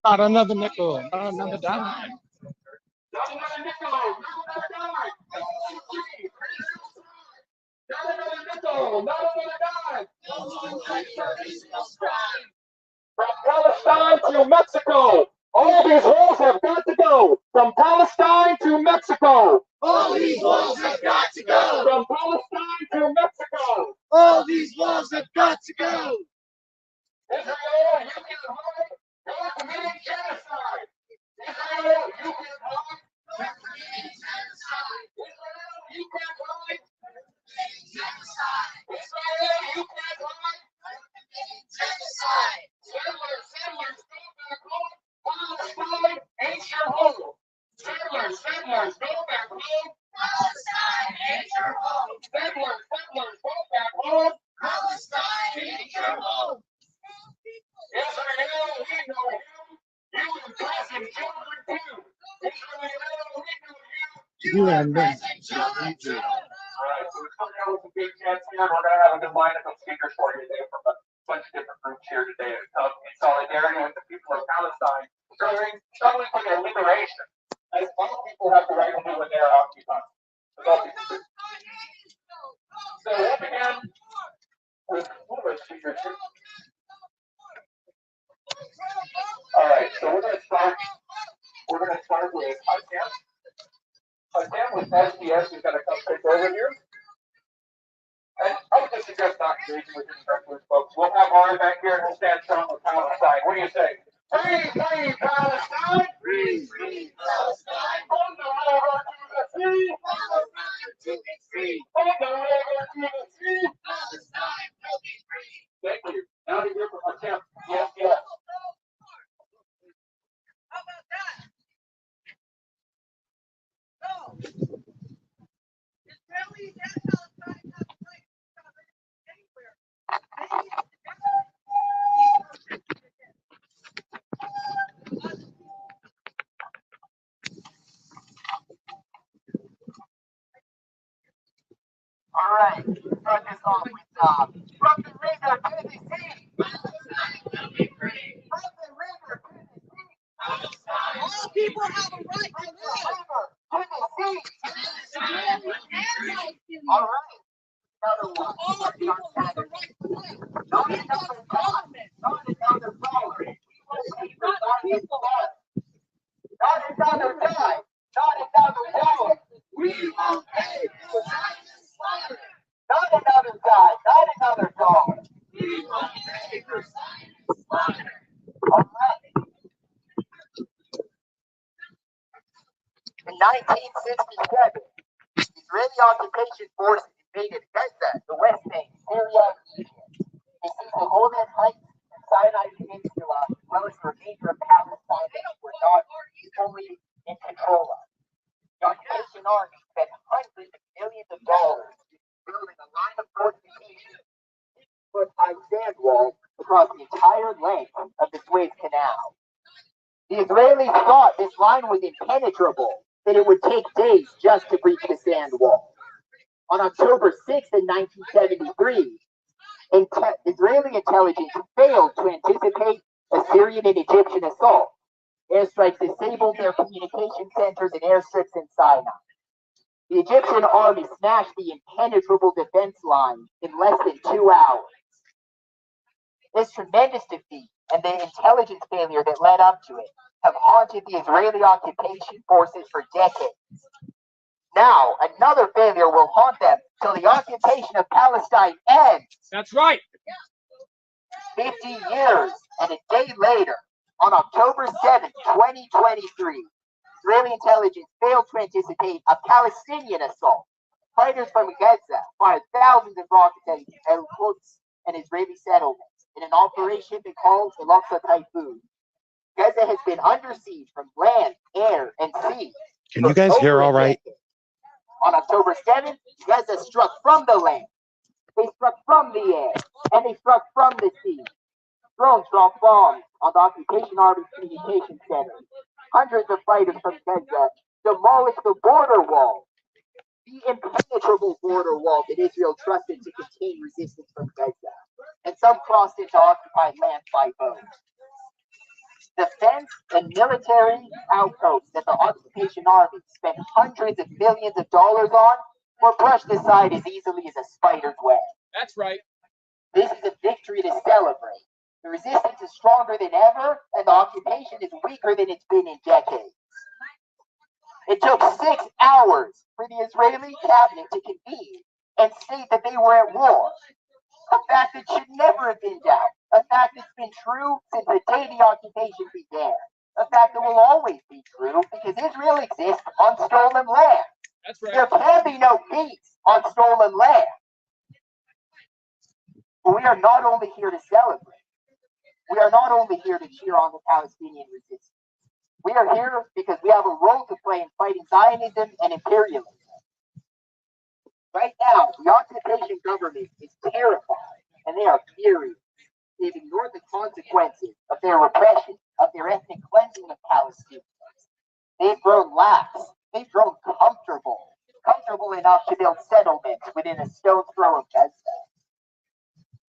Not another nickel, not another dime. From Palestine to Mexico, all these walls have got to go. From Palestine to Mexico, all these walls have got to go. From Palestine to Mexico, all these walls have got to go. Israel, you can hide. You're committing genocide. Israel, you can hide. You're committing genocide. Israel, you can't hide. Genocide. Israel, you can't hide. Genocide. Settlers, go back home. Palestine ain't your home. Settlers, go back home. Palestine ain't your home. Settlers, go back home. Palestine ain't your home. Israel, we know you. You imprison children too. Israel, we know you. You imprison children too. All right, so we're coming out with some big chats here. We're going to have a good lineup of speakers for you today from a bunch of different groups here today in solidarity with the people of Palestine, struggling for their liberation, as all people have the right to do when they are occupied. So we'll begin with speakers here. All right, so we're going to start with Hassan. Hassan with SDS is going to come take over here. And I would just suggest not engaging with instructors, folks. We'll have Auraria back here and we'll stand strong with Palestine. What do you say? Free Palestine! Free Palestine! From the river to the sea! From the river to the sea! From the river to the sea! Palestine will be free! Thank you. Now to hear from Hassan. Yes. How about that? No. Israelis and Palestine have the right to travel anywhere. They need to All right. Start this off with from the river to the sea. Palestine will be free! From the river to the sea. Palestine! all people have a right to From the live. river to the sea. Palestine will be free! All right. Another one. All people have a right to live. Not It's not another the government. Not another dollar. It's not the people. Not another dime. Not another dollar. We won't pay for Zionist slaughter! Not another dime. Not another dollar. We won't pay for Zionist slaughter! All right. In 1967, Israeli occupation forces invaded Gaza, the West Bank, Syria, and Egypt. They seized the Golan Heights and Sinai Peninsula, as well as the remainder of Palestine that they were not fully in control of. The occupation army spent hundreds of millions of dollars building a line of fortifications, 50-foot-high sand wall across the entire length of the Suez Canal. The Israelis thought this line was impenetrable, that it would take days just to breach the sand wall. On October 6th in 1973, Israeli intelligence failed to anticipate Assyrian and Egyptian assault. Airstrikes disabled their communication centers and airstrips in Sinai. The Egyptian army smashed the impenetrable defense line in less than 2 hours. This tremendous defeat and the intelligence failure that led up to it have haunted the Israeli occupation forces for decades. Now, another failure will haunt them till the occupation of Palestine ends. That's right. 50 years and a day later, on October 7, 2023, Israeli intelligence failed to anticipate a Palestinian assault. Fighters from Gaza fired thousands of rockets at Al-Quds and Israeli settlements in an operation they called Al-Aqsa Typhoon. Gaza has been under siege from land, air, and sea. Can you guys hear all right? On October 7th, Gaza struck from the land. They struck from the air, and they struck from the sea. Drones dropped bombs on the occupation army's communication center. Hundreds of fighters from Gaza demolished the border wall, the impenetrable border wall that Israel trusted to contain resistance from Gaza. And some crossed into occupied land by boat. Defense and military outposts that the occupation army spent hundreds of millions of dollars on were brushed aside as easily as a spider's web. That's right. This is a victory to celebrate. The resistance is stronger than ever, and the occupation is weaker than it's been in decades. It took 6 hours for the Israeli cabinet to convene and state that they were at war. A fact that should never have been doubted. A fact that's been true since the day the occupation began. A fact that will always be true because Israel exists on stolen land. That's right. There can be no peace on stolen land. But we are not only here to celebrate. We are not only here to cheer on the Palestinian resistance. We are here because we have a role to play in fighting Zionism and imperialism. Right now, the occupation government is terrified and they are furious. They've ignored the consequences of their repression, of their ethnic cleansing of Palestinians. They've grown lax. They've grown comfortable enough to build settlements within a stone's throw of Gaza.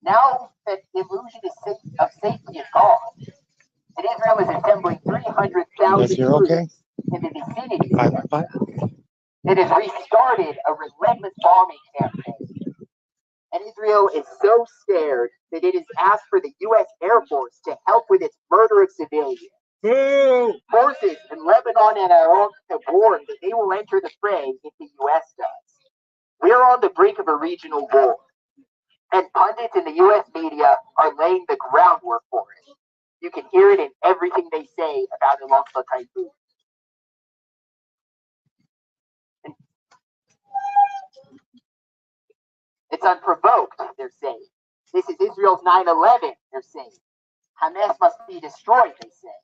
Now that the illusion of safety is gone, and Israel is assembling 300,000 troops in the vicinity. It has restarted a relentless bombing campaign. And Israel is so scared that it has asked for the U.S. Air Force to help with its murder of civilians. Boo! Forces in Lebanon and Iraq have warned that they will enter the fray if the U.S. does. We are on the brink of a regional war, and pundits in the U.S. media are laying the groundwork for it. You can hear it in everything they say about Al-Aqsa Typhoon. It's unprovoked, they're saying. This is Israel's 9/11, they're saying. Hamas must be destroyed, they say.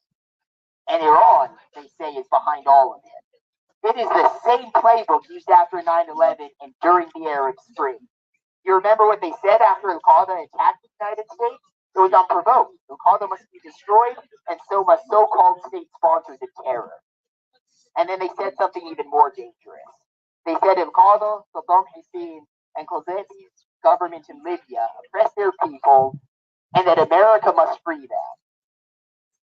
And Iran, they say, is behind all of it. It is the same playbook used after 9/11 and during the Arab Spring. You remember what they said after Al-Qaeda attacked the United States? It was unprovoked. Al-Qaeda must be destroyed, and so must so-called state sponsors of terror. And then they said something even more dangerous. They said Al-Qaeda, Saddam Hussein, and Gaddafi's government in Libya oppressed their people, and that America must free them.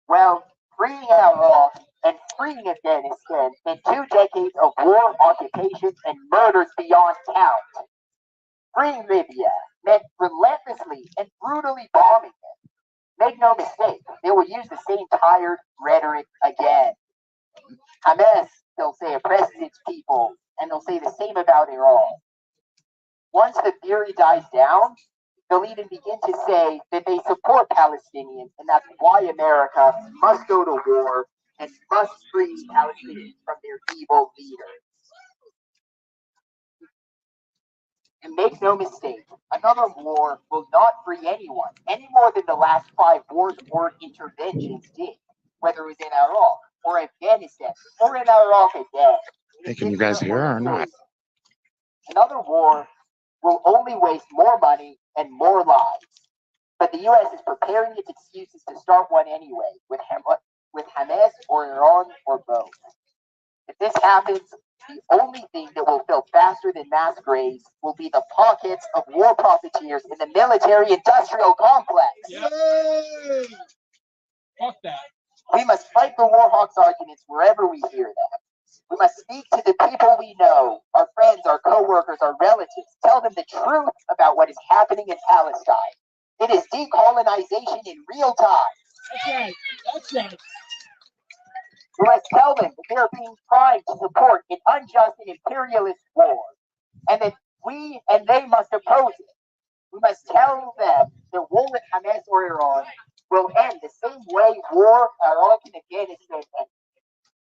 Well, freeing Iraq and freeing Afghanistan in 2 decades of war, occupations, and murders beyond count. Freeing Libya meant relentlessly and brutally bombing it. Make no mistake, they will use the same tired rhetoric again. Hamas, they'll say, oppresses its people, and they'll say the same about Iran. Once the fury dies down, they'll even begin to say that they support Palestinians, and that's why America must go to war and must free Palestinians from their evil leaders. And make no mistake, another war will not free anyone, any more than the last 5 wars or interventions did, whether it was in Iraq or Afghanistan or in Iraq again. Hey, can you guys hear or not? Another war will only waste more money and more lives. But the U.S. is preparing its excuses to start one anyway, with Hamas or Iran or both. If this happens, the only thing that will fill faster than mass graves will be the pockets of war profiteers in the military-industrial complex. Yay! Fuck that. We must fight the war hawks arguments wherever we hear them. We must speak to the people we know, our friends, our co-workers, our relatives. Tell them the truth about what is happening in Palestine. It is decolonization in real time. That's right. That's right. We must tell them that they are being primed to support an unjust and imperialist war, and that we and they must oppose it. We must tell them that war with Hamas or Iran will end the same way war Iraq and Afghanistan ended.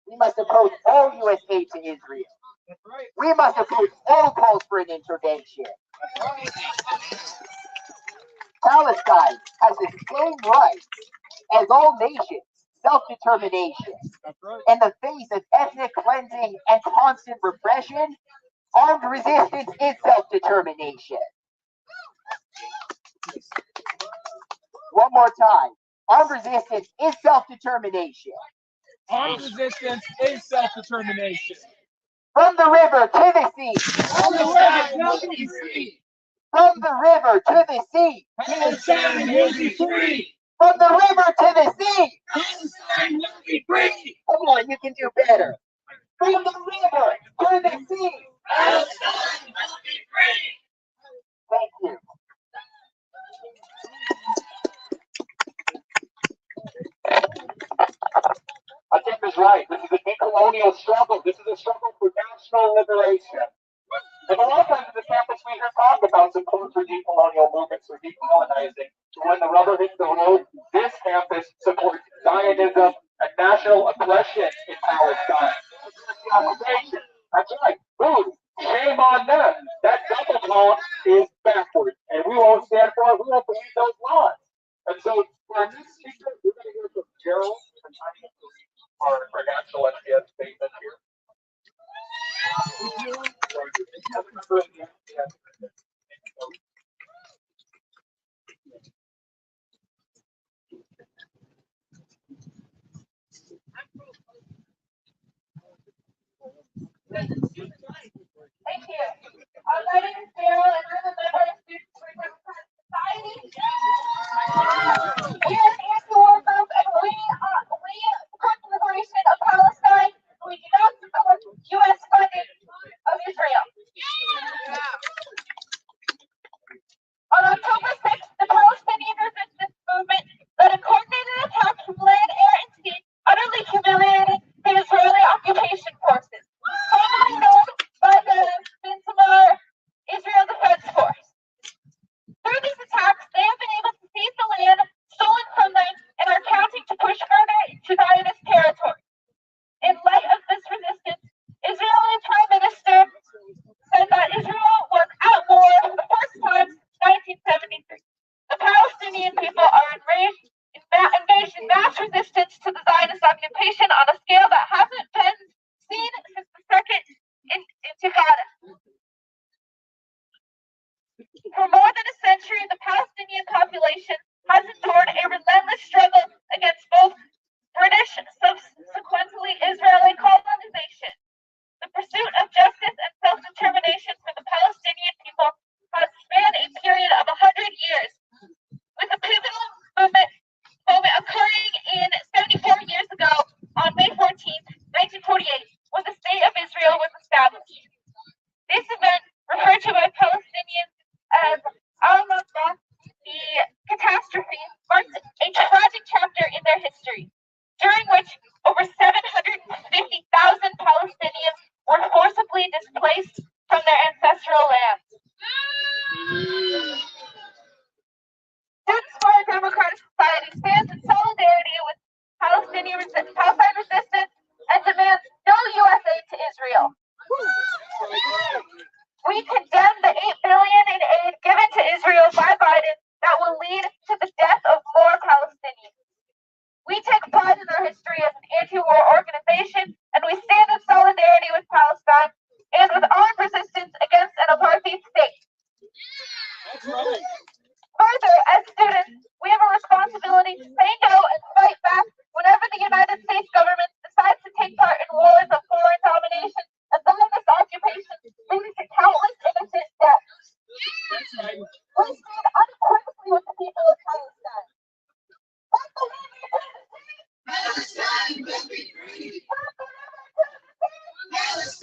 We must oppose all U.S. aid to Israel. That's right. We must oppose all calls for an intervention. Palestine has the same rights as all nations, self-determination. That's right. In the face of ethnic cleansing and constant repression, armed resistance is self-determination. One more time. Armed resistance is self-determination. Armed resistance is self-determination. From the river to the sea. From the river will be free. From the river to the sea. Palestine will be free. From the river to the sea. Palestine will be free. Come on, you can do better. From the river to the sea. Palestine will be free. Thank you. I think is right. This is a decolonial struggle. This is a struggle for national liberation. And a lot of times in the campus we hear talk about support for decolonial movements or decolonizing. So when the rubber hits the road, this campus supports Zionism and national aggression in Palestine. That's right. Ooh, shame on them. That double talk is backwards. And we won't stand for it. We won't believe those laws. And so for our next speaker, we're going to hear from Gerald and our national SDS statement here. Thank you. My name is Carol, and I'm a member of Student Representation Society. We are an anti-war group, and we support the liberation of Palestine. We do not support U.S. funding of Israel. On October 6th, the Palestinian resistance movement led a coordinated attack from land, air, and sea, utterly humiliating the Israeli occupation forces. Commonly known by the Israel Defense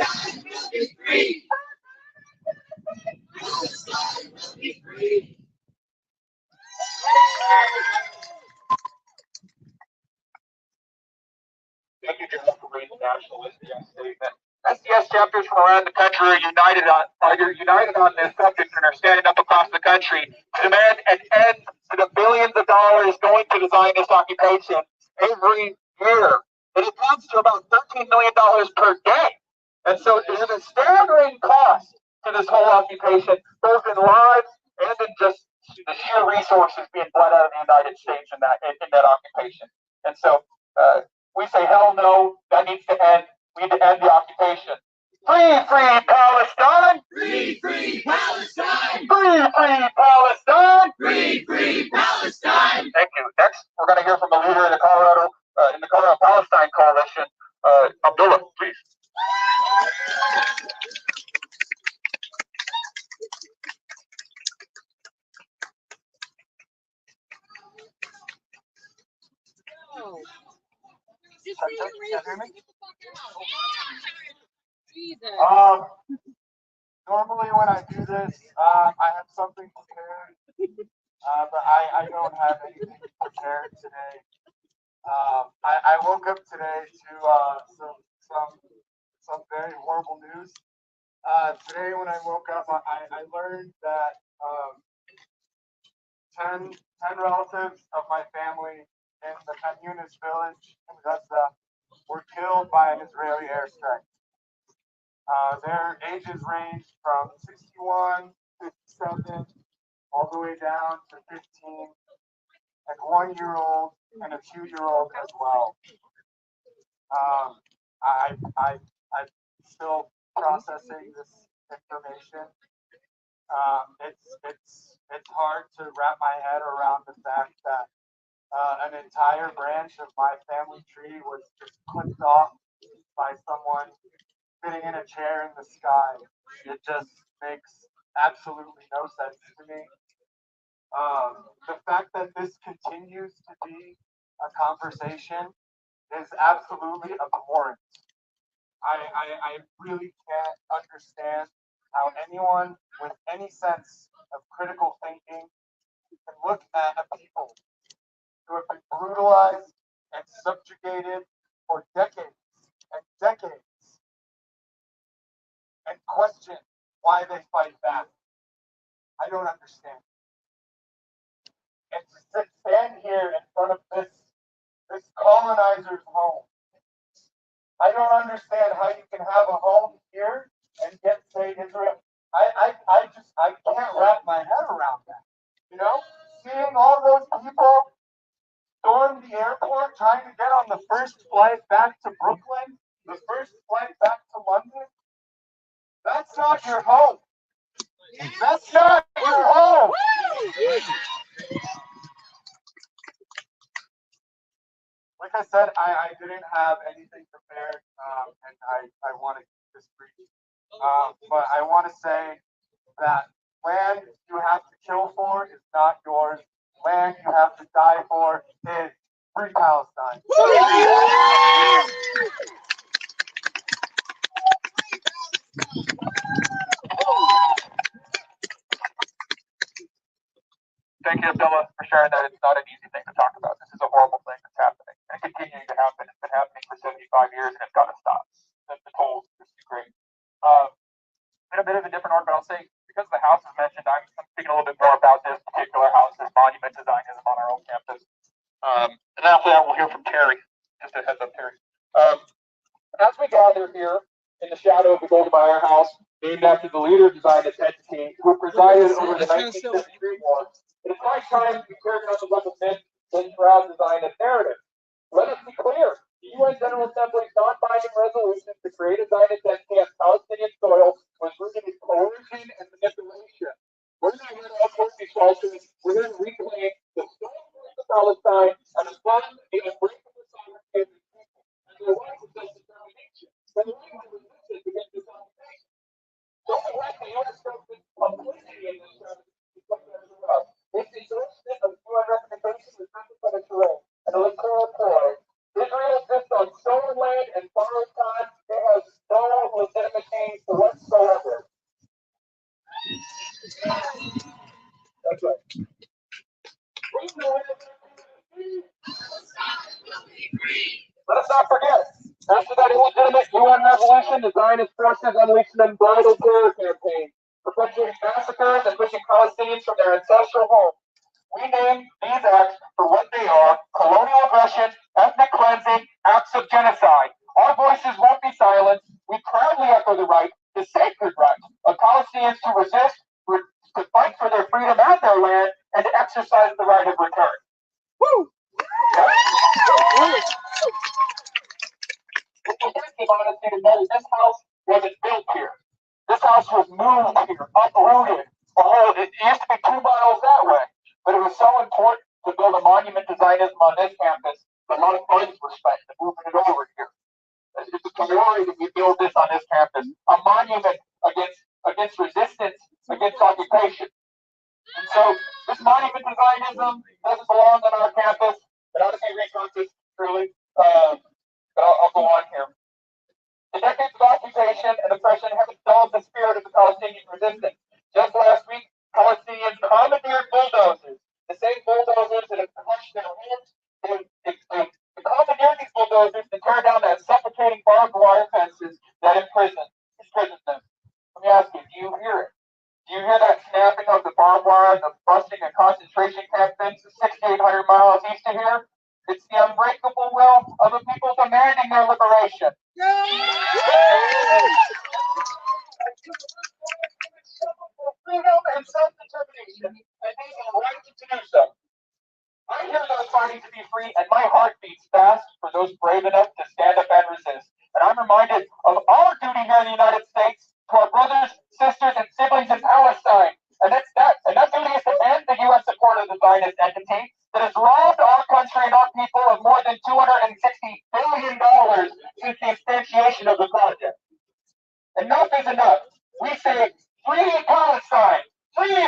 Palestine will be free. Palestine will be free. Thank you, General, for reading the national SDS statement. SDS chapters from around the country are united on this subject and are standing up across the country to demand an end to the billions of dollars going to the Zionist occupation every year. It amounts to about $13 million per day. And so there's a staggering cost to this whole occupation, both in lives and in just the sheer resources being bled out of the United States in that occupation. And so we say, hell no, that needs to end. We need to end the occupation. Free, free Palestine! Free, free Palestine! Free, free Palestine! Free, free Palestine! Thank you. Next, we're going to hear from the leader in the Colorado Palestine Coalition, Abdullah, please. Normally when I do this, I have something prepared, but I don't have anything prepared today. I woke up today to some very horrible news. Today when I woke up, I learned that 10 relatives of my family in the Khan Yunis village in Gaza were killed by an Israeli airstrike. Their ages ranged from 61, 57, all the way down to 15, and 1-year-old and a 2-year-old as well. I'm still processing this information. It's hard to wrap my head around the fact that an entire branch of my family tree was just clipped off by someone sitting in a chair in the sky. It just makes absolutely no sense to me. The fact that this continues to be a conversation is absolutely abhorrent. I really can't understand how anyone with any sense of critical thinking can look at a people who have been brutalized and subjugated for decades and decades and question why they fight back. I don't understand. And to stand here in front of this colonizer's home, I don't understand how you can have a home here and yet say Israel. I can't wrap my head around that. You know, seeing all those people storm the airport trying to get on the first flight back to Brooklyn, the first flight back to London. That's not your home. That's not your home. Like I said, I didn't have anything prepared, and I want to keep this brief. But I want to say that land you have to kill for is not yours. Land you have to die for is free Palestine. Thank you, Abdullah, for sharing that. It's not an easy thing to talk about. This is a horrible thing that's happening. And it's continuing to happen. It's been happening for 75 years, and it's got to stop. The toll is too great. In a bit of a different order, but I'll say, because the house is mentioned, I'm thinking a little bit more about this particular house, this monument to Zionism on our own campus. And after that, we'll hear from Terry. Just a heads up, Terry. As we gather here in the shadow of the Golden Meyer House, named after the leader of the Zionist entity who presided over the 1973 war, it is high time we clear nothing but the myth that shrouds the Zionist narrative. Let us be clear. The UN General Assembly's non-binding resolution to create a Zionist entity on Palestinian soil was rooted in coercion and manipulation. We're going to uphold these falsehoods. We're going to reclaim the stolen voice of Palestine and affirm the unbreakable sovereignty of the people and their right to self-determination. And the right to resistance against this occupation. Don't let the unspoken publicity in this strategy become their love. This endorsement of UN recommendations is nothing but a charade, an electoral ploy. Israel exists on stolen land and borrowed time. It has no legitimate UN resolution, the Zionist forces unleashed an unbridled terror campaign, perpetuating massacres and pushing Palestinians from their ancestral homes. We name these acts for what they are: colonial aggression, ethnic cleansing, acts of genocide. Our voices won't be silenced. We proudly echo the right, the sacred right, of Palestinians to resist, to fight for their freedom and their land, and to exercise the right of return. Woo! It's interesting, honestly, to know this house wasn't built here. This house was moved here, uprooted. It used to be 2 miles that way, but it was so important to build a monument to Zionism on this campus that a lot of funds were spent to moving it over here. It's a priority that we build this on this campus, a monument against resistance, against occupation. And so this monument to Zionism doesn't belong on our campus. It ought to be repurposed, truly. But I'll go on here. The decades of occupation and oppression have dulled the spirit of the Palestinian resistance. Just last week, Palestinians commandeered bulldozers, the same bulldozers that have crushed their homes. They commandeered these bulldozers to tear down that suffocating barbed wire fences that imprison them. Let me ask you, do you hear it? Do you hear that snapping of the barbed wire, the busting of concentration camp fences 6,800 miles east of here? It's the unbreakable will of the people demanding their liberation. Freedom and self-determination, and they have a right to do so. I hear those fighting to be free, and my heart beats fast for those brave enough to stand up and resist. And I'm reminded of our duty here in the United States to our brothers, sisters, and siblings in Palestine. And that duty is to end the U.S. support of the Zionist entity that has robbed our country and our people of more than $260 billion since the instantiation of the project. Enough is enough. We say, free Palestine! Free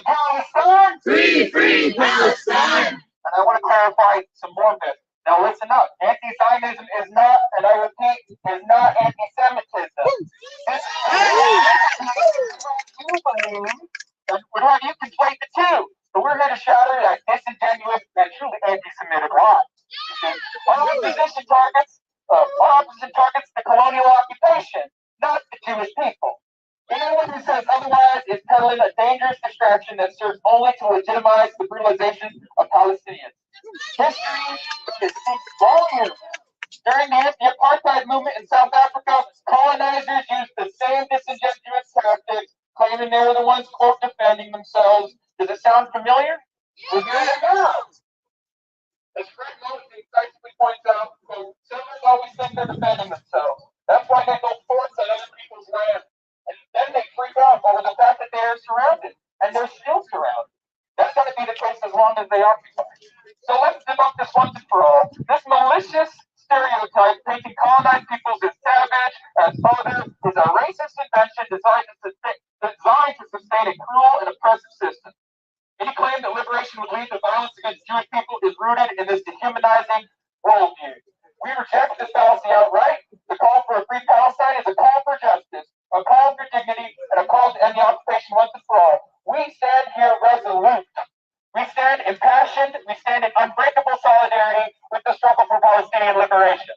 Palestine! Free Palestine! And I want to clarify some more of this. Now listen up. Anti-Zionism is not, and I repeat, is not anti-Semitism. This would have you conflate the two. But we're here to shatter that disingenuous and truly anti-Semitic lie. Our opposition targets the colonial occupation, not the Jewish people. Anyone who says otherwise is peddling a dangerous distraction that serves only to legitimize the brutalization of Palestinians. History speaks volumes. During the anti-apartheid movement in South Africa, colonizers used the same disingenuous tactics, claiming they were the ones, quote, defending themselves. Does it sound familiar? We hear it now. As Fred Moten incisively points out, quote, settlers always think they're defending themselves. That's why they build forts on other people's land. And then they freak out over the fact that they are surrounded. And they're still surrounded. That's going to be the case as long as they occupy. So let's debunk this once and for all. This malicious stereotype painting colonized peoples as savage, as other, is a racist invention designed to sustain a cruel and oppressive system. Any claim that liberation would lead to violence against Jewish people is rooted in this dehumanizing worldview. We reject this fallacy outright. The call for a free Palestine is a call for justice, a call for dignity, and a call to end the occupation once and for all. We stand here resolute. We stand impassioned. We stand in unbreakable solidarity with the struggle for Palestinian liberation.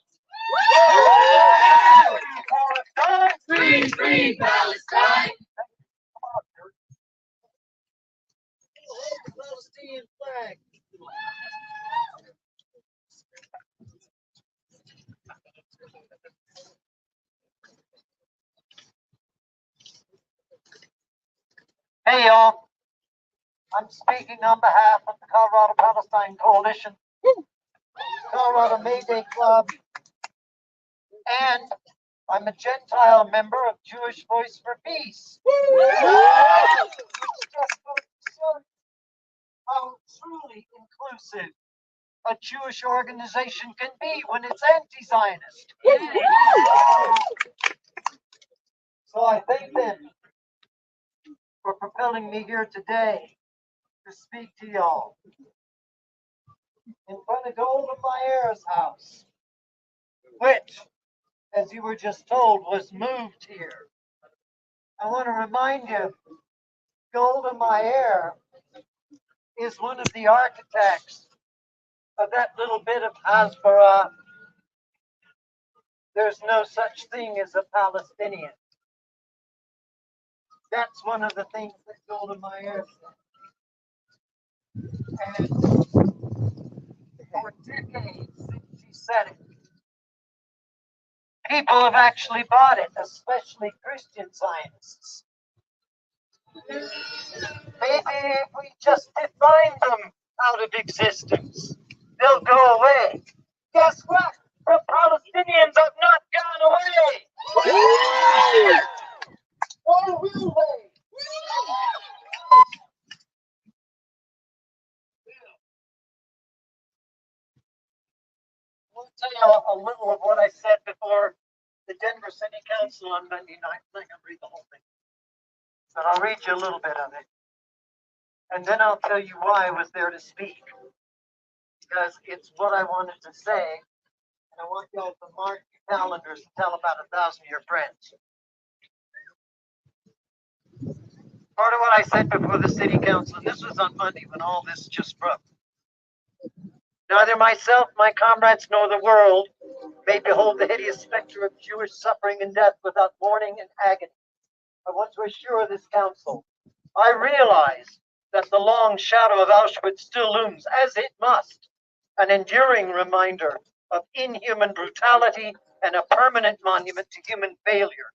Free Palestine! Palestinian flag. Hey y'all, I'm speaking on behalf of the Colorado Palestine Coalition, Colorado Mayday Club, and I'm a Gentile member of Jewish Voice for Peace. How truly inclusive a Jewish organization can be when it's anti-Zionist. So I thank them for propelling me here today to speak to y'all in front of Golda Meir's house, which, as you were just told, was moved here. I want to remind you, Golda Meir is one of the architects of that little bit of Hasbara There's no such thing as a Palestinian. That's one of the things that Golda Meir said. And for decades since she said it, people have actually bought it, especially Christian Zionists. Maybe if we just define them out of existence, they'll go away. Guess what? The Palestinians have not gone away. Or will they? I'll tell you a little of what I said before the Denver City Council on Monday night. I'm not going to read the whole thing, but I'll read you a little bit of it. And then I'll tell you why I was there to speak. Because it's what I wanted to say. And I want y'all to mark your calendars and tell about 1,000 of your friends. Part of what I said before the city council, and this was on Monday when all this just broke. Neither myself, my comrades, nor the world may behold the hideous specter of Jewish suffering and death without mourning and agony. I want to assure this council, I realize that the long shadow of Auschwitz still looms, as it must, an enduring reminder of inhuman brutality and a permanent monument to human failure.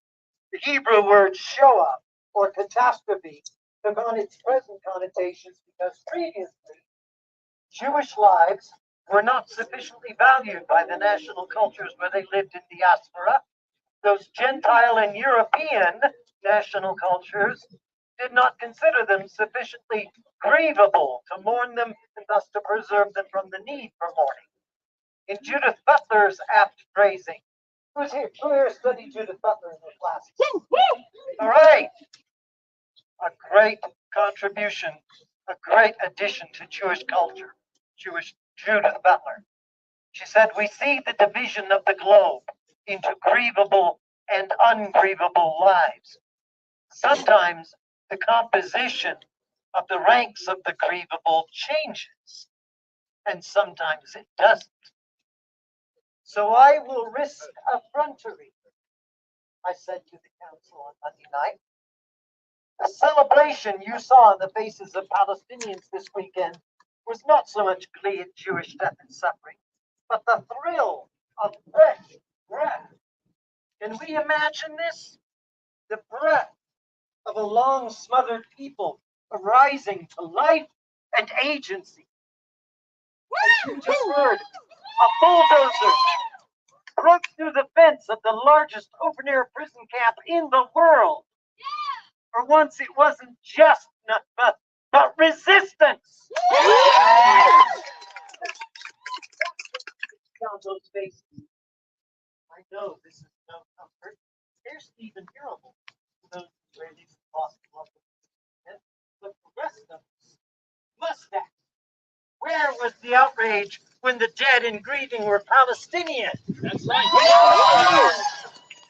The Hebrew word shoah, or catastrophe, took on its present connotations because previously Jewish lives were not sufficiently valued by the national cultures where they lived in diaspora. Those Gentile and European national cultures did not consider them sufficiently grievable to mourn them and thus to preserve them from the need for mourning. In Judith Butler's apt phrasing, who's here studied Judith Butler in their classes? All right. A great contribution, a great addition to Jewish culture, Judith Butler. She said, we see the division of the globe into grievable and ungrievable lives. Sometimes the composition of the ranks of the grievable changes, and sometimes it doesn't. So I will risk effrontery, I said to the council on Monday night. The celebration you saw on the faces of Palestinians this weekend was not so much glee at Jewish death and suffering, but the thrill of fresh breath. Can we imagine this? The breath of a long smothered people arising to life and agency. As you just heard, a bulldozer broke through the fence of the largest open-air prison camp in the world. For once, it wasn't just but resistance. Down those faces. I know this is no comfort. Scarcely even hearable to those Israelis who lost loved ones. But the rest of us must act. Where was the outrage when the dead and grieving were Palestinian? That's right.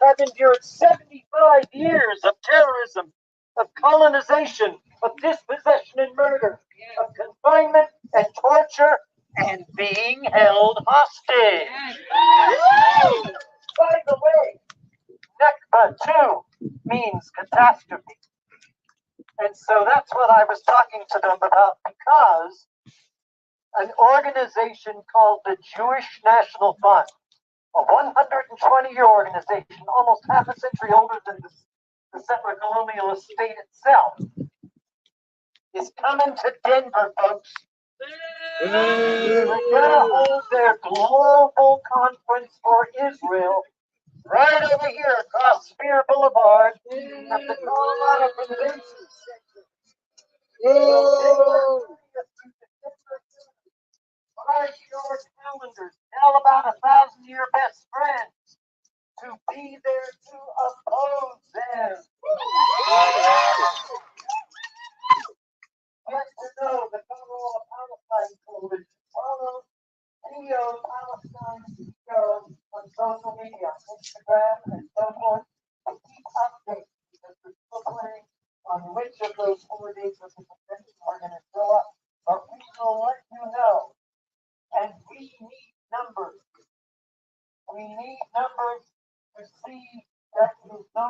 Have endured 75 years of terrorism, of colonization, of dispossession and murder, of confinement and torture, and being held hostage. By the way, Nakba too means catastrophe. And so that's what I was talking to them about, because an organization called the Jewish National Fund, a 120-year organization, almost half a century older than the settler colonial estate itself, is coming to Denver, folks. They're going to hold their global conference for Israel right over here across Spear Boulevard at the Colorado Convention Center. Mark your calendars. Tell about 1,000 of your best friends to be there to oppose them. Get to know the Colorado Palestine Coalition. Follow CEO Palestine CEO on social media, Instagram and so forth. And keep updates because we're still planning on which of those 4 days of the convention are going to show up. But we will let you know. And we need numbers. We need numbers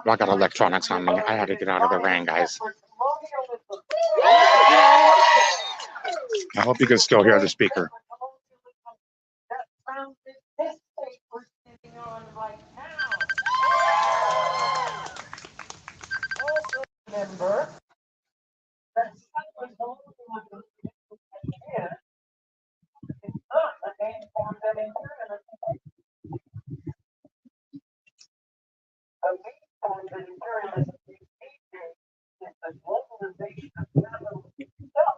Well, I got electronics on me. I had to get out of the rain, guys. I hope you can still hear the speaker. Remember that someone told me it's not the main form that imperialism. A main form that imperialism is the globalization of capital itself.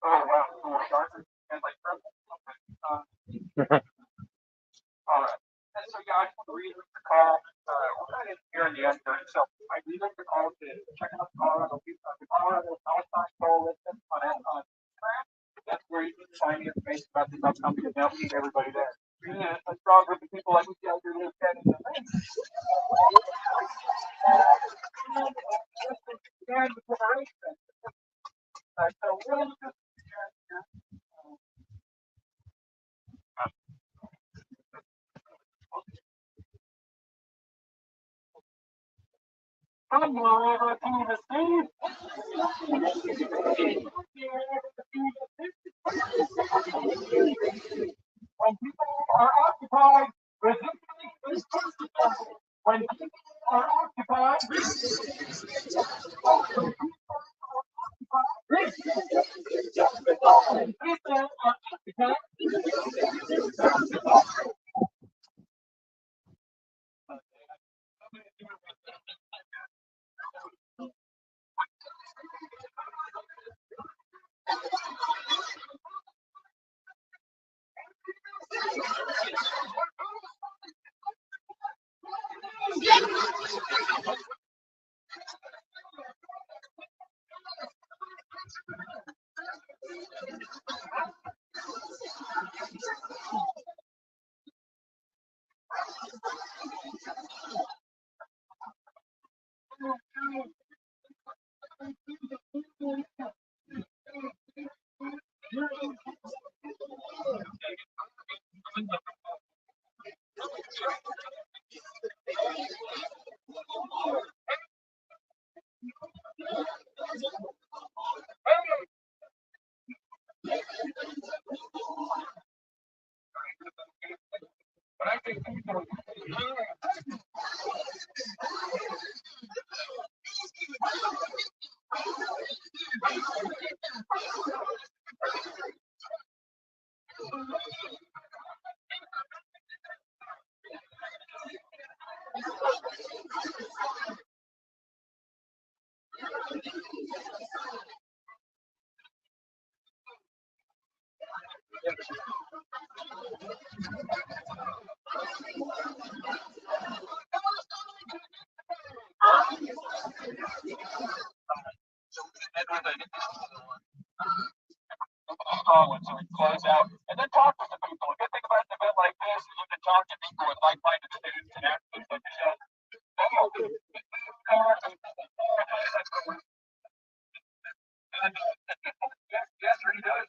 Oh, wow. Cool. Sharper. And like purple. All right. And so, yeah, I just want to read the call. We're kind of here in the end here. So I read the call to check out the Colorado Palestine Coalition on Instagram. That's where you can find the information about this upcoming event. We need everybody there. We need a strong group of people like we see out here live standing in the rain. Stand with liberation. So we're just here. Come on, to the stage. When people are occupied, resistance is justified. When people are occupied, resistance is justified. When people are occupied, resistance is justified. So we close out and then talk to the people. The good thing about an event like this is you can talk to people with like-minded students and athletes like yourself. And yes, he does.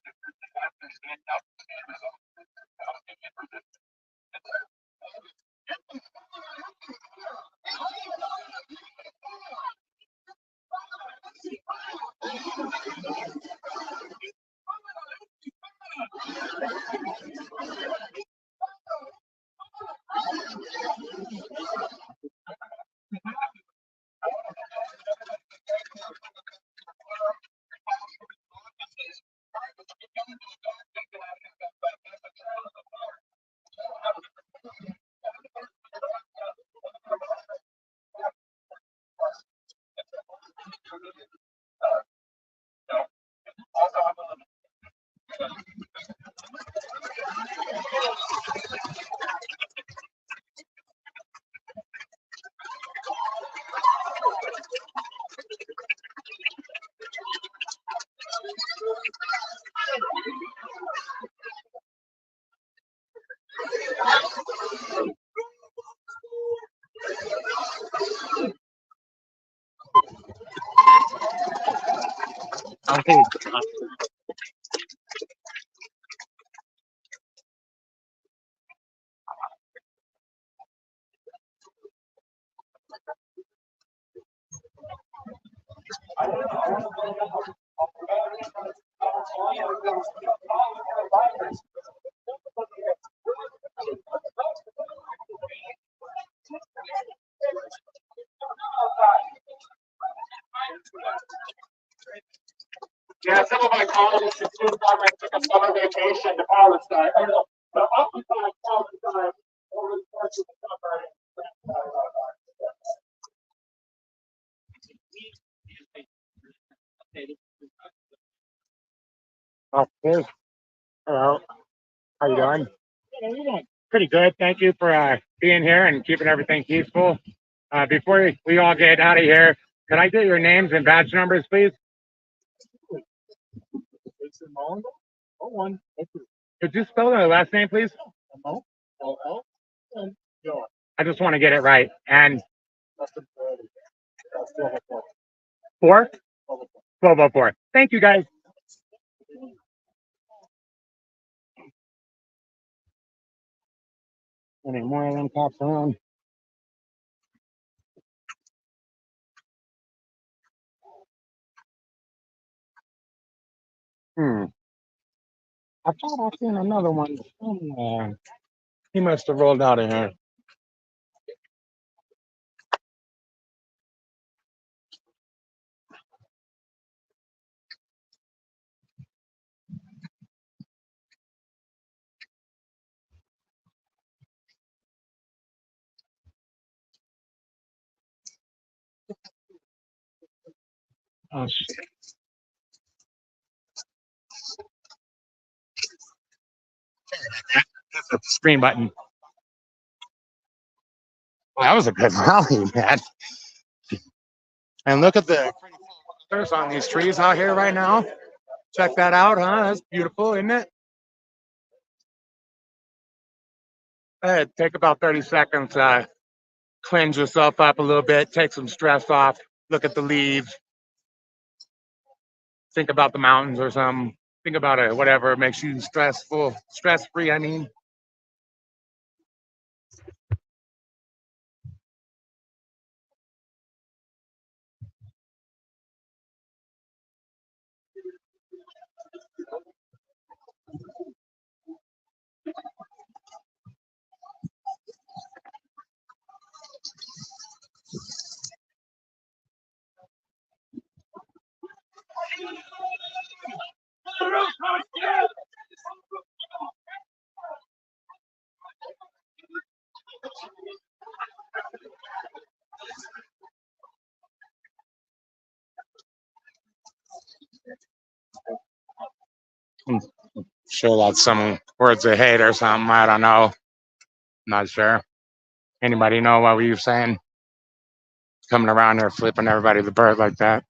Okay. Yeah, some of my colleagues and student government took a summer vacation to Palestine. I know, but occupied Palestine over the course of the summer. Okay. Hello. How you doing? Pretty good. Thank you for being here and keeping everything peaceful. Before we all get out of here, could I get your names and badge numbers, please? Could you spell the last name, please? I just want to get it right. And 4? 1204. Thank you, guys. Any more of them cops around? I thought I seen another one somewhere. He must have rolled out of here. Oh, shit. That's the screen button. Well, that was a good rally, man. And look at the colors on these trees out here right now. Check that out, huh? That's beautiful, isn't it? Take about 30 seconds. Cleanse yourself up a little bit. Take some stress off. Look at the leaves. Think about the mountains or something. Think about it, whatever makes you stress-free, I mean. I'm sure that's some words of hate or something. I don't know. Not sure. Anybody know what were you saying? Coming around here flipping everybody the bird like that.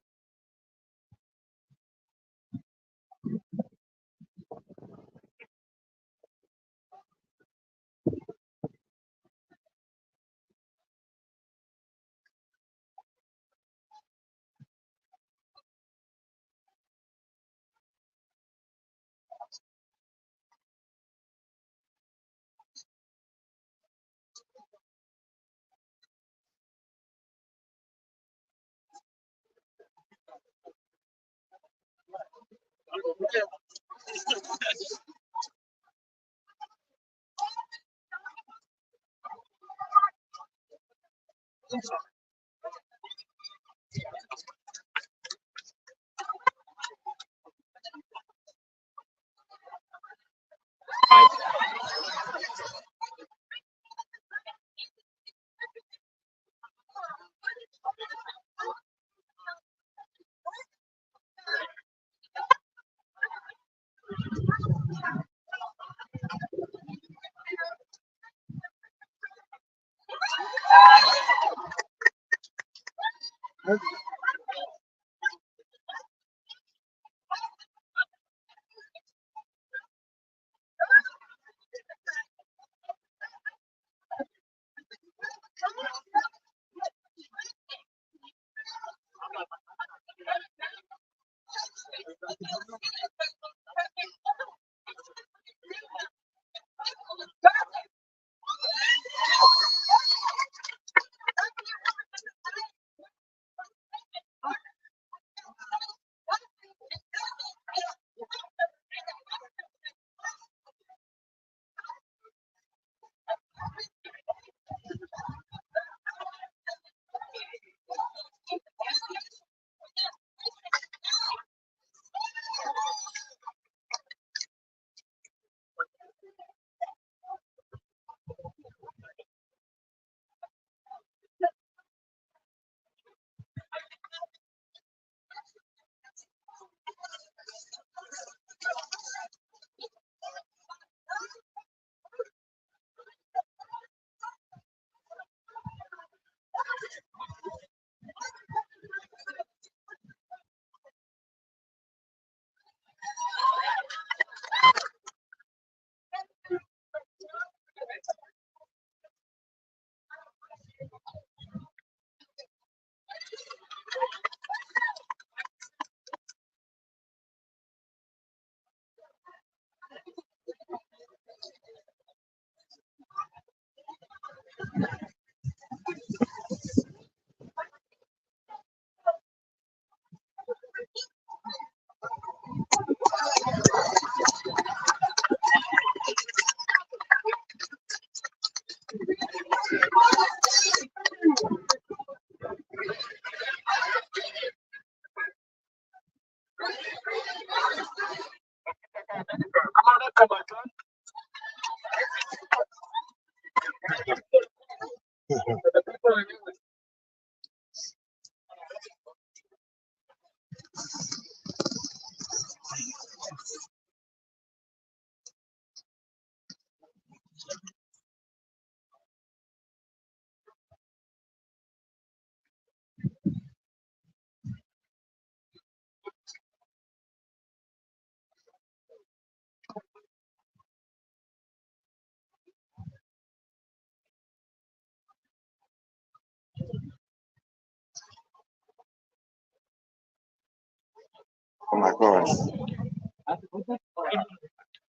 Oh my gosh.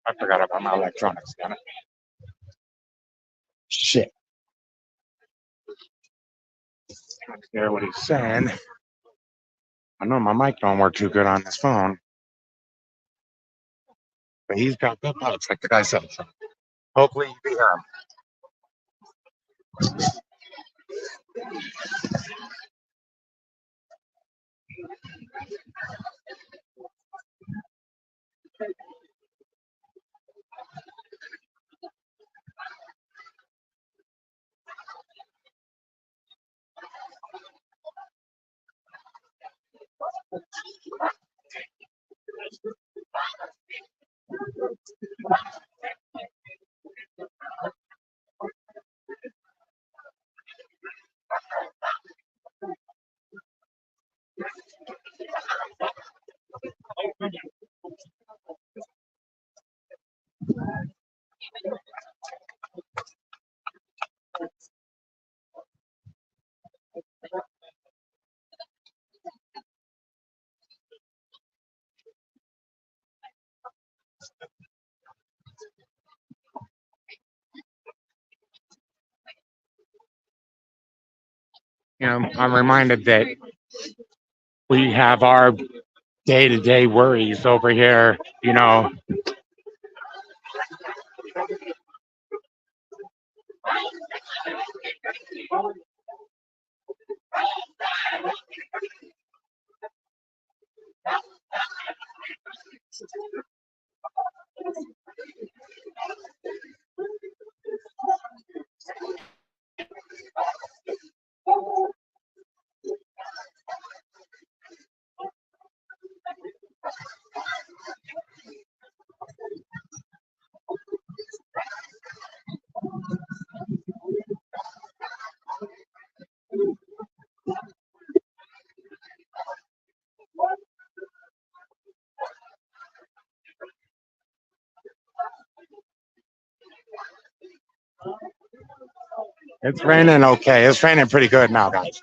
I forgot about my electronics. Damn it. Shit. I can't hear what he's saying. I know my mic don't work too good on this phone, but he's got good mics, like the guy said. So hopefully you can hear him. I'm reminded that we have our day-to-day worries over here. It's raining okay. It's raining pretty good now, guys.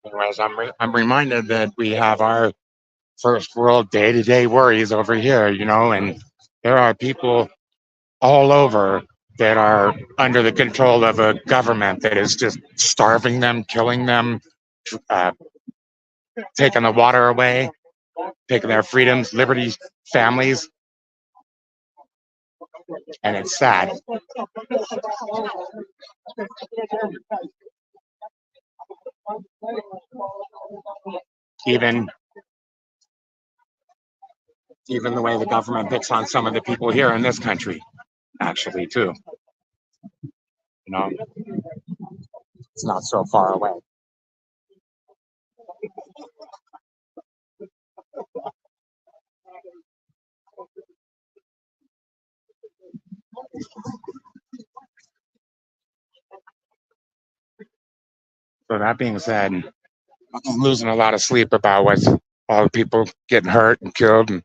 Anyways, I'm reminded that we have our first world day-to-day worries over here, and there are people all over that are under the control of a government that is just starving them, killing them, uh, taking the water away, taking their freedoms, liberties, families, and it's sad. Even even the way the government picks on some of the people here in this country, actually, too. You know, it's not so far away. So that being said, I'm losing a lot of sleep about what's all the people getting hurt and killed and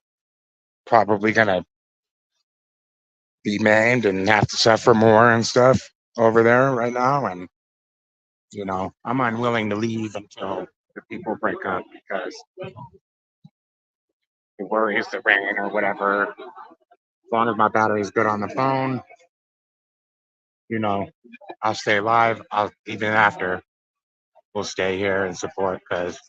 probably gonna be maimed and have to suffer more and stuff over there right now. And I'm unwilling to leave until the people break up because the worries, the rain or whatever. As long as my battery's good on the phone, you know, I'll stay alive. I'll even after we'll stay here and support because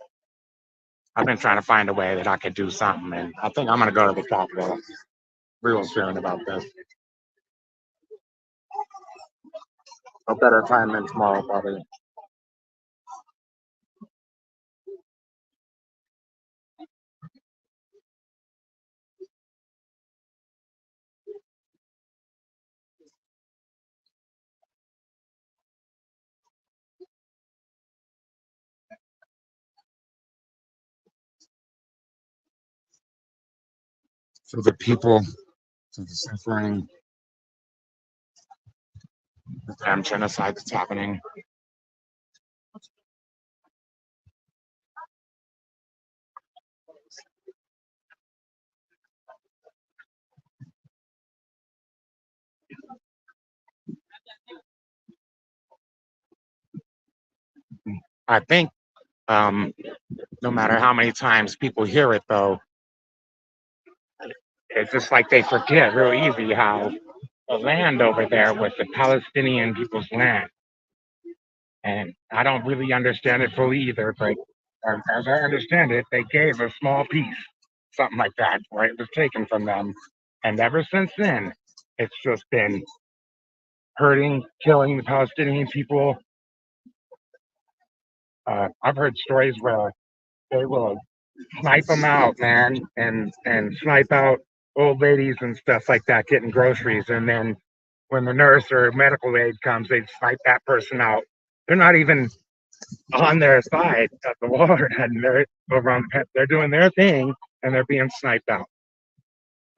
I've been trying to find a way that I could do something, and I think I'm gonna go to the Capitol real soon about this. A better time than tomorrow, probably. for the people, for the suffering, the damn genocide that's happening. I think no matter how many times people hear it, though, it's just like they forget real easy how the land over there was the Palestinian people's land. And I don't really understand it fully either, but as I understand it, they gave a small piece, something like that, where it was taken from them. And ever since then, it's just been hurting, killing the Palestinian people. I've heard stories where they will snipe them out, man, and snipe out old ladies and stuff like that getting groceries. And then when the nurse or medical aid comes, they snipe that person out. They're not even on their side of the water, and they're over on, they're doing their thing, and they're being sniped out.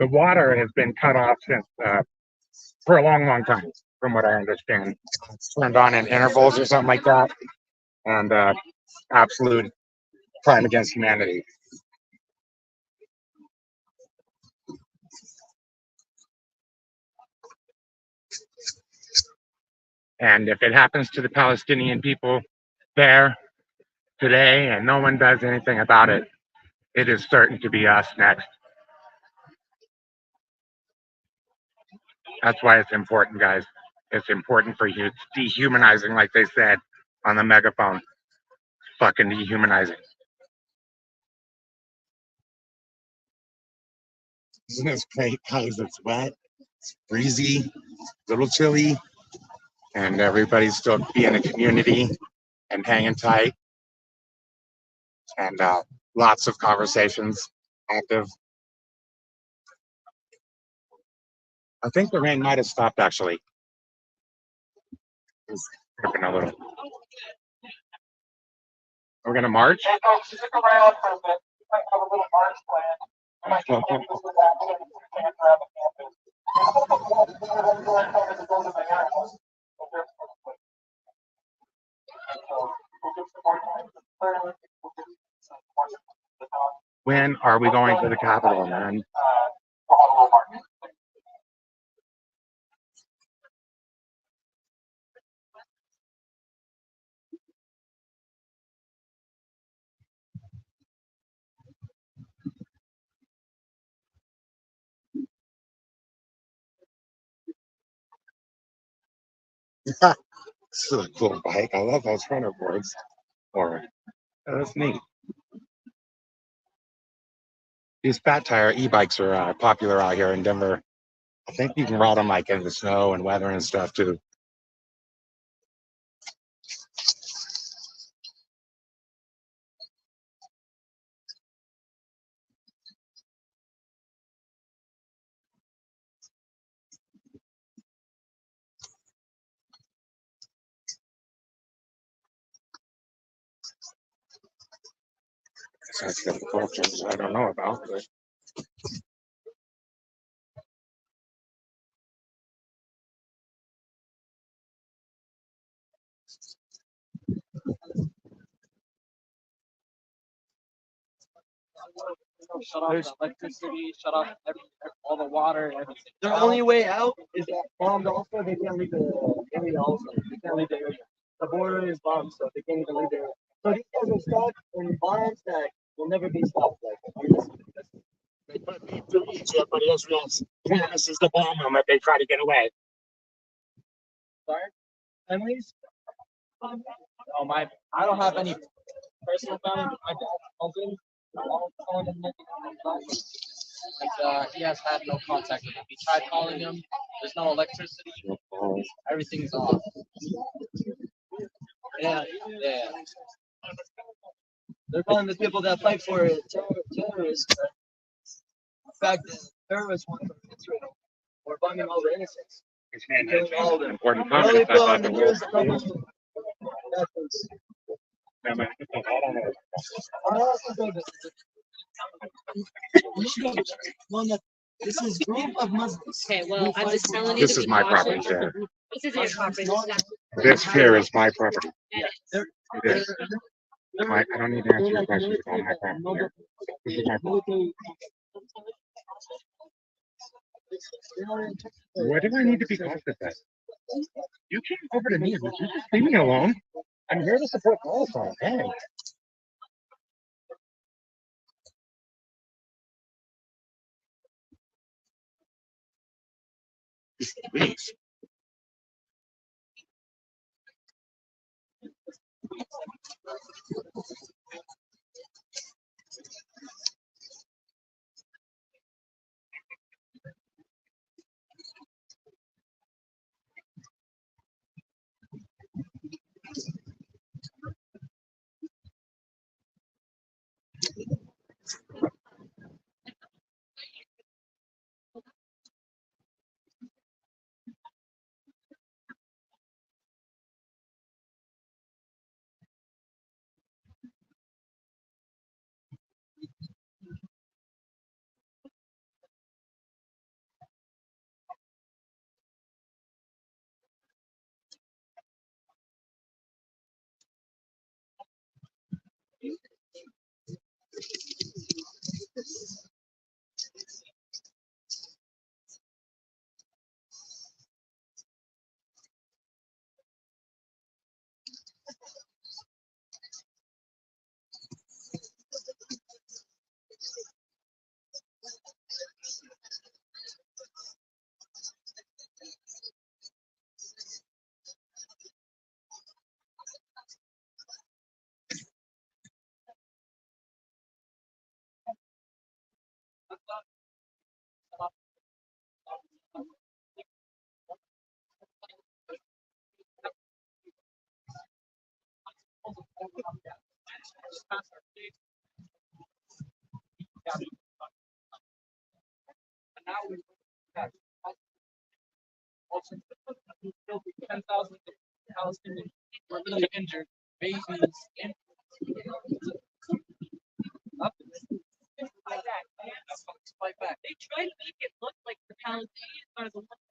The water has been cut off since for a long, long time, from what I understand. It's turned on in intervals or something like that, and absolute crime against humanity. And if it happens to the Palestinian people there today and no one does anything about it, it is certain to be us next. That's why it's important, guys. It's important for you. It's dehumanizing, like they said on the megaphone. Fucking dehumanizing. Isn't this great, guys? It's wet, it's breezy, a little chilly, and everybody's still being a community and hanging tight, and lots of conversations active. I think the rain might have stopped actually. It's dripping a little. We're gonna march. Hey, folks, stick around for a bit. We might have a little march plan. We might do this with that camp around the campus. When are we going to the Capitol, man? This is a cool bike. I love those runner boards. Or that's neat. These fat tire e-bikes are popular out here in Denver. I think you can ride them like in the snow and weather and stuff too. That's got the cultures I don't know about, but Shut off the electricity, shut off all the water, everything. Their only way out is that bombed also. They can't leave the area also. They can't leave the area. The border is bombed, so they can't even leave the area. So these guys are stuck in bombs that will never be stopped. they put me through Egypt, but Israel promises to bomb them if they try to get away. Sorry? Families? Oh, I don't have any personal family, but my dad's cousin. He has had no contact with him. He tried calling him. There's no electricity. Everything's off. Yeah. They're calling the people that fight for it terrorists. In fact, the terrorists want from Israel. We're bombing all the innocents. Killing all of them. Important We're only comments. I put thought on the the news a couple. This is group of Muslims. Okay, well, I'm just telling you This to is be my cautious. property here. This is your property. This here is my property. They're, It is. I don't need to answer your questions about my property here. This is my property. What do I need to be cautious of? You came over to me, but you just leave me alone. I'm here to support Palestine. Hey. Please. also 10,000 Palestinians were really injured, babies, and up. Fight back. They try to make it look like the Palestinians are the ones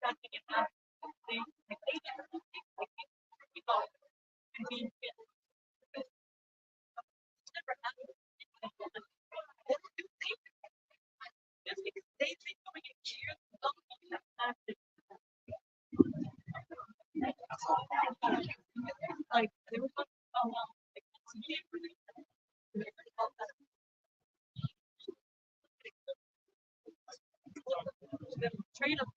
attacking it back. They never happened. They going and cheer like there was trade up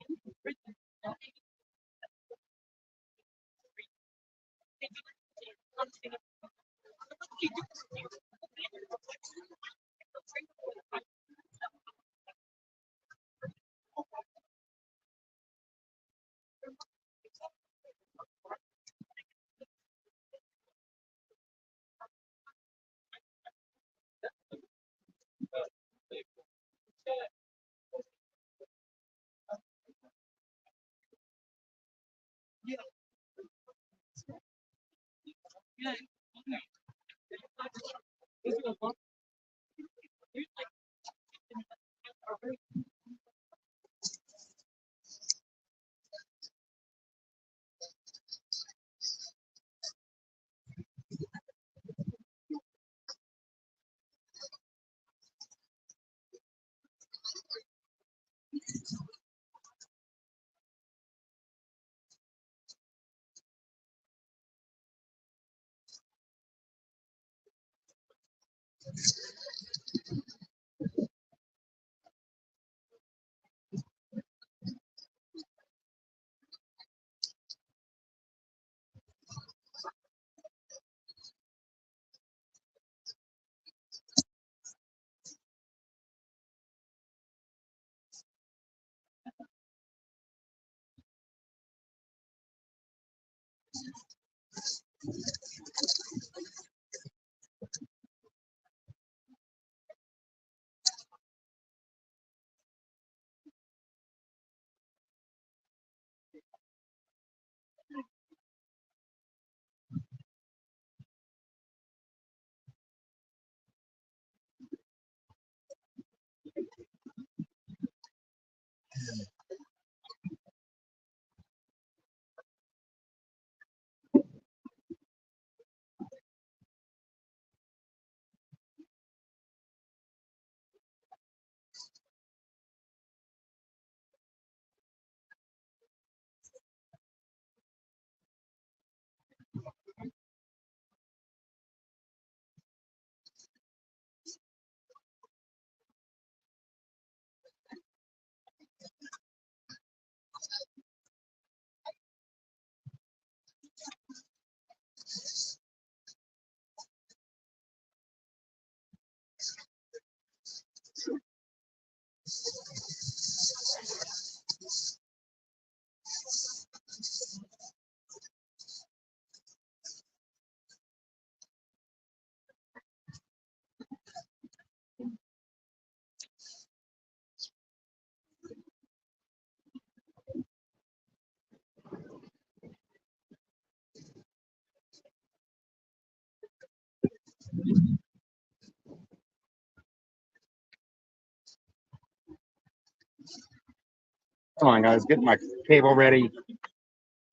Come on, guys, get my cable ready.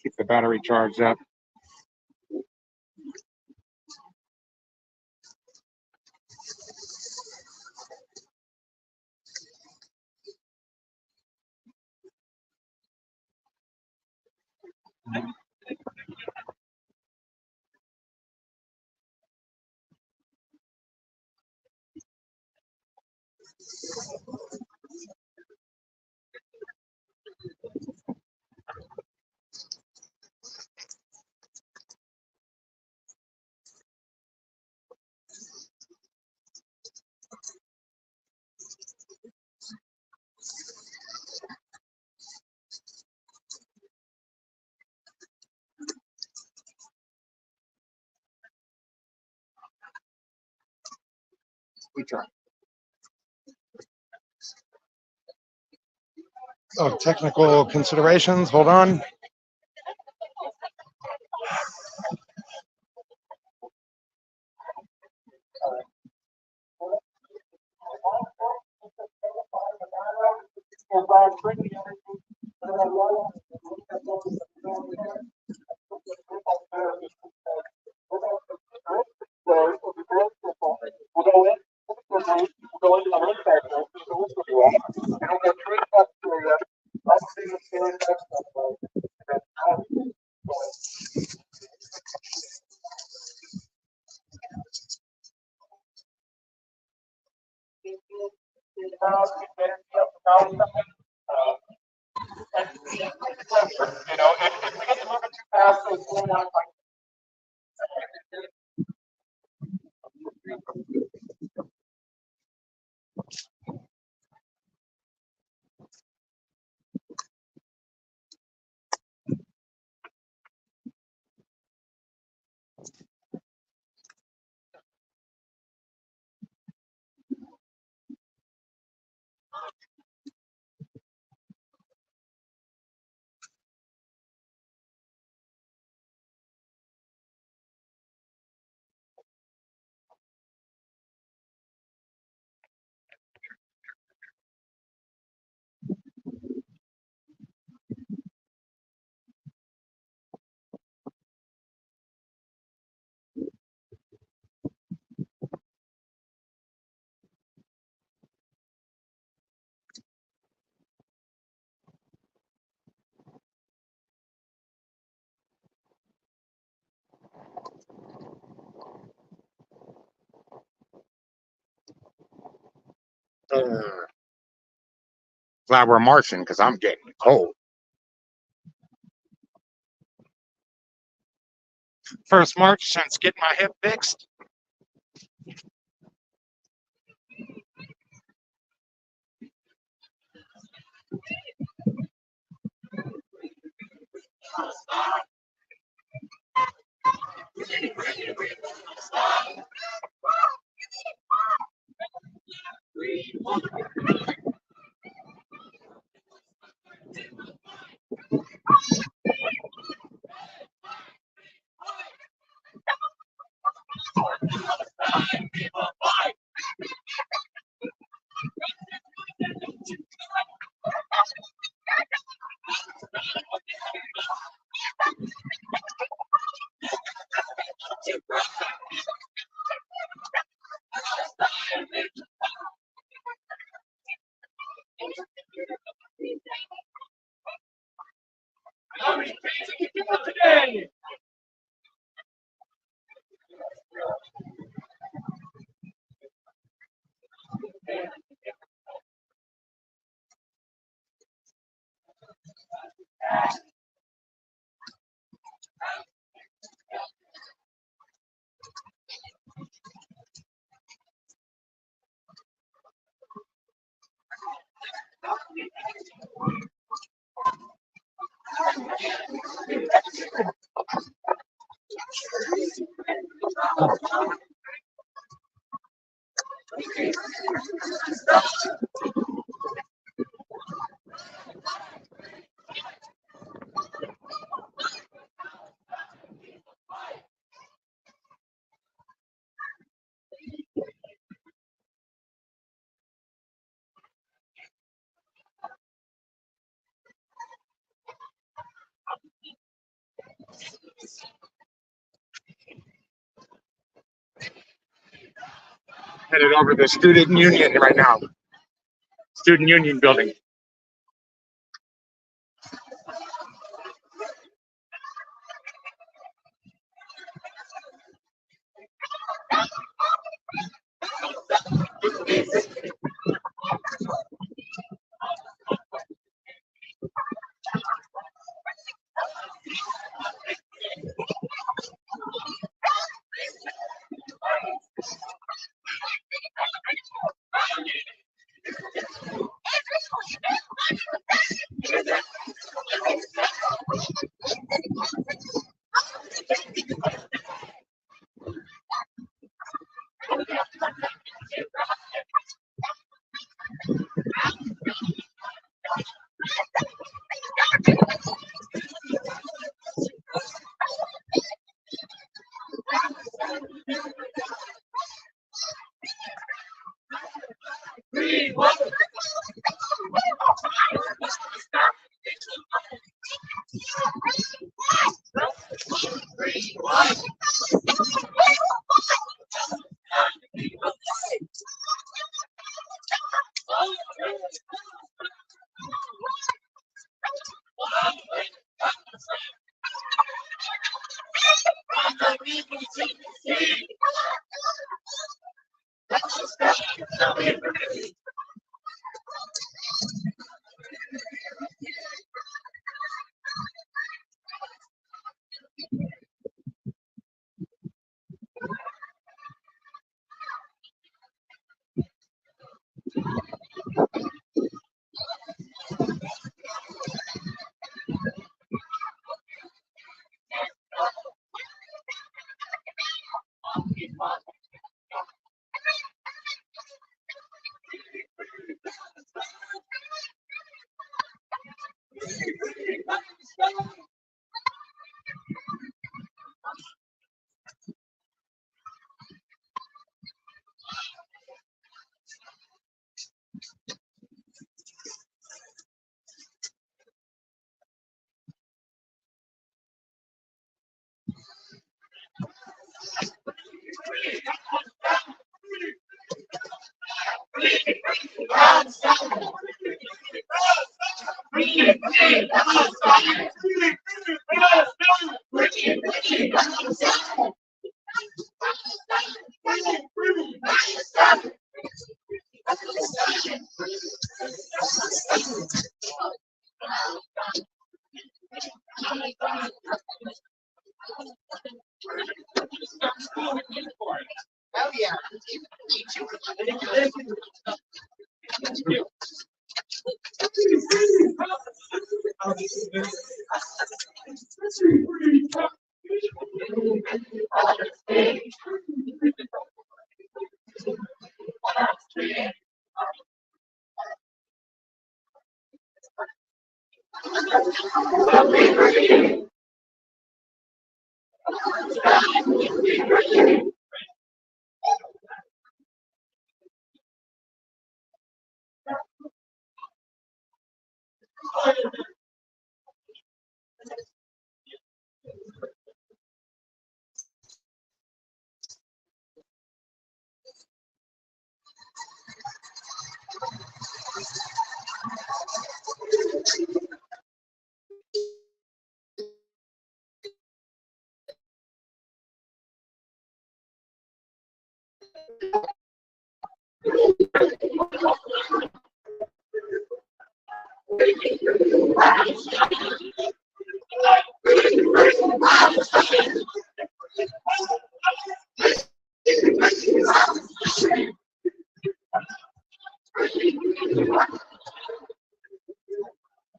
Keep the battery charged up. We try. Oh, technical considerations. Hold on. Glad we're marching because I'm getting cold. First march since getting my hip fixed. many things we can do today. Headed over to the Student Union right now. Student Union building. Oh yeah.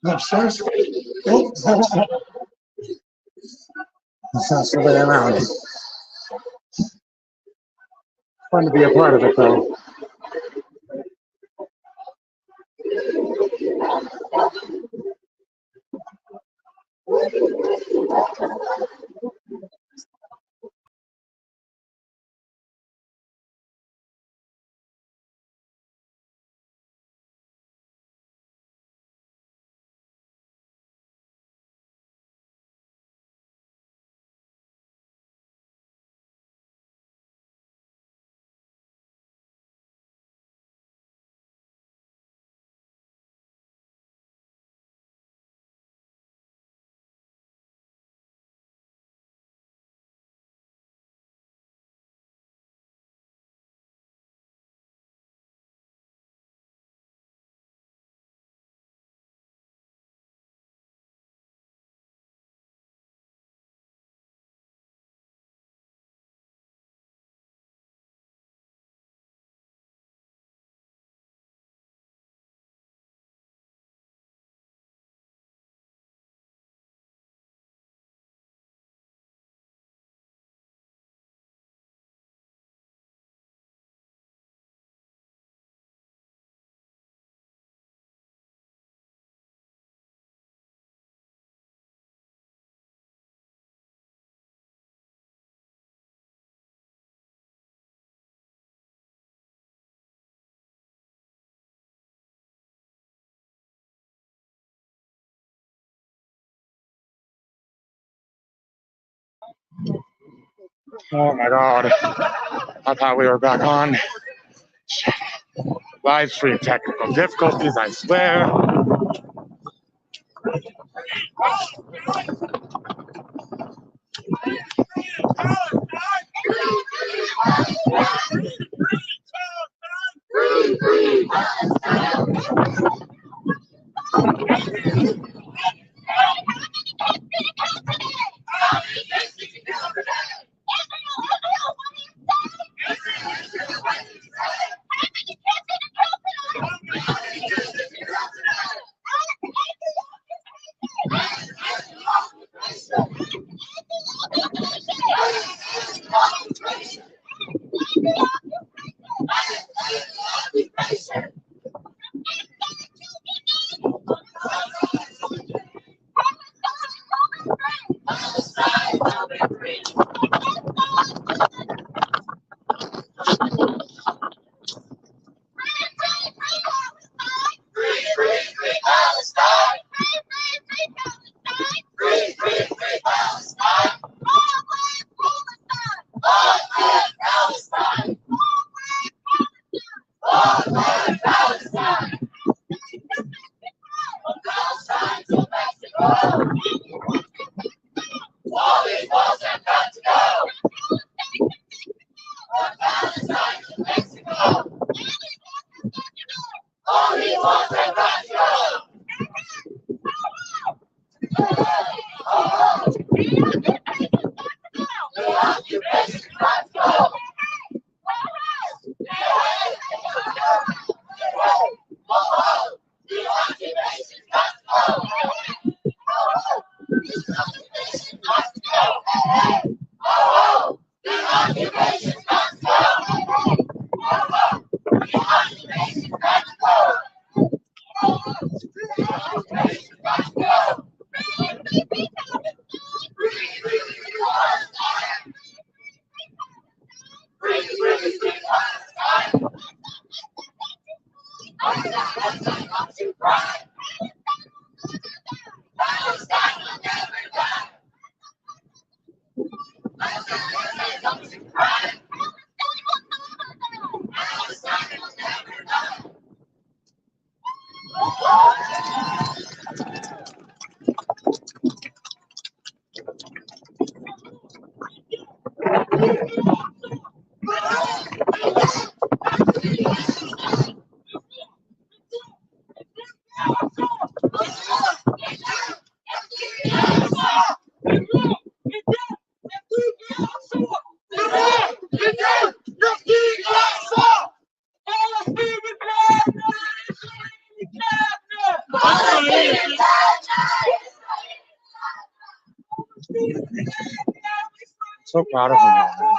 Upstairs? Oh, that's the way around. Fun to be a part of it, though. Oh my God. I thought we were back on. Live stream technical difficulties, I swear. So proud of them all, man.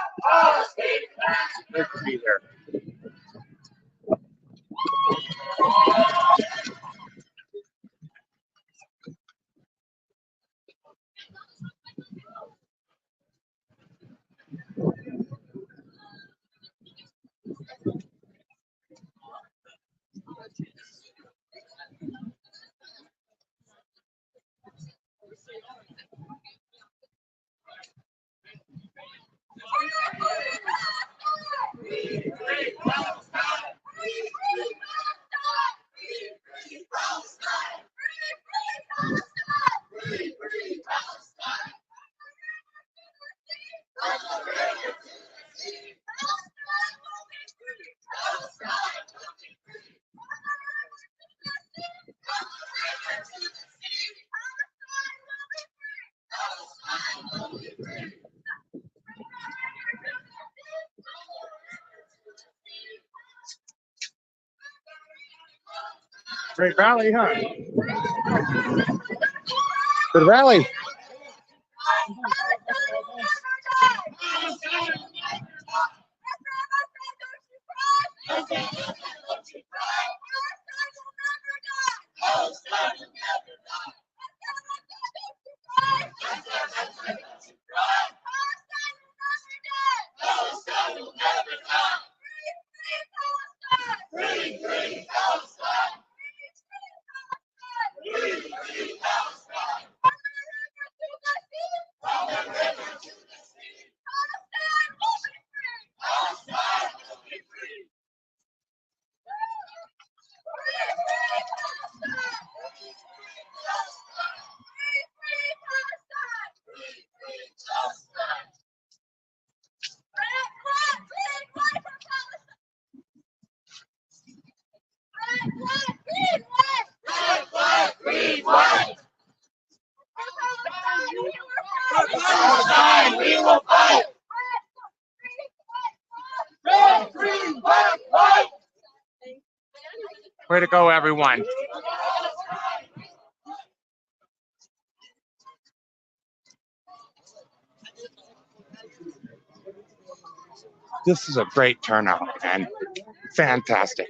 Great to be here. Great Valley, huh? Good Valley. Way to go, everyone. This is a great turnout, man. Fantastic.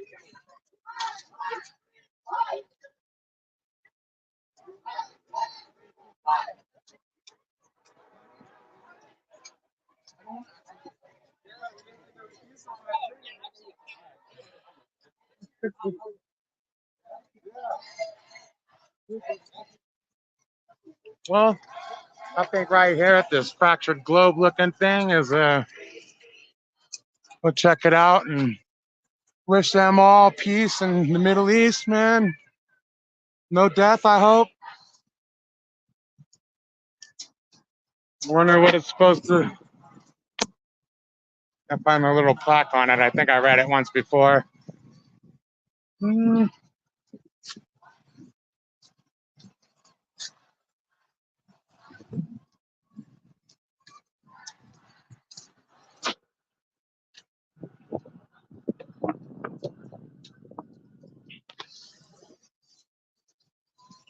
Well, I think right here at this fractured globe looking thing is we'll check it out and wish them all peace in the Middle East, man. No death, I hope. Wonder what it's supposed to. I find a little plaque on it. I think I read it once before.